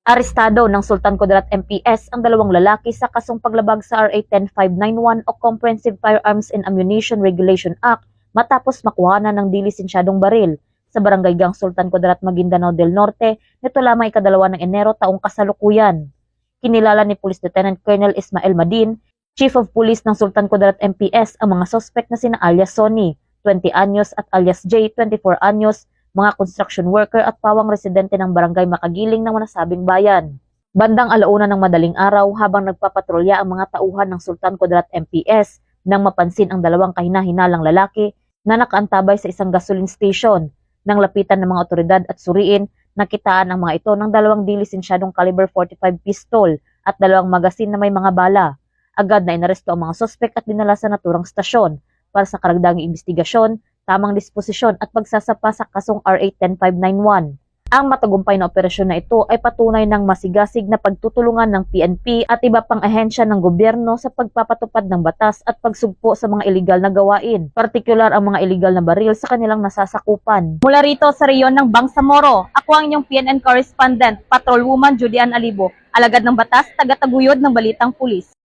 Arestado ng Sultan Kudarat MPS ang dalawang lalaki sa kasong paglabag sa RA 10591 o Comprehensive Firearms and Ammunition Regulation Act matapos makuha na ng dilisensyadong baril sa Barangay Gang Sultan Kudarat, Maguindanao del Norte nito lamang ika-2 ng Enero taong kasalukuyan. Kinilala ni Police Lieutenant Colonel Ismael Madin, Chief of Police ng Sultan Kudarat MPS, ang mga suspect na sina alias Sonny, 20 anyos at alias J, 24 anyos, mga construction worker at pawang residente ng Barangay Makagiling ng nasabing bayan. Bandang 1:00 ng madaling araw habang nagpapatrolya ang mga tauhan ng Sultan Kudarat MPS nang mapansin ang dalawang kahina-hinalang lalaki na nakaantabay sa isang gasoline station. Nang lapitan ng mga otoridad at suriin, nakitaan ang mga ito ng dalawang dilisensyadong caliber 45 pistol at dalawang magasin na may mga bala. Agad na inaresto ang mga suspect at dinala sa naturang stasyon para sa karagdagang investigasyon, tamang disposisyon at pagsasapa sa kasong RA 10591. Ang matagumpay na operasyon na ito ay patunay ng masigasig na pagtutulungan ng PNP at iba pang ahensya ng gobyerno sa pagpapatupad ng batas at pagsugpo sa mga iligal na gawain, partikular ang mga iligal na baril sa kanilang nasasakupan. Mula rito sa reyon ng Bangsamoro, ako ang inyong PNN correspondent, Patrolwoman Julian Alibo, alagad ng batas, taga-taguyod ng Balitang Pulis.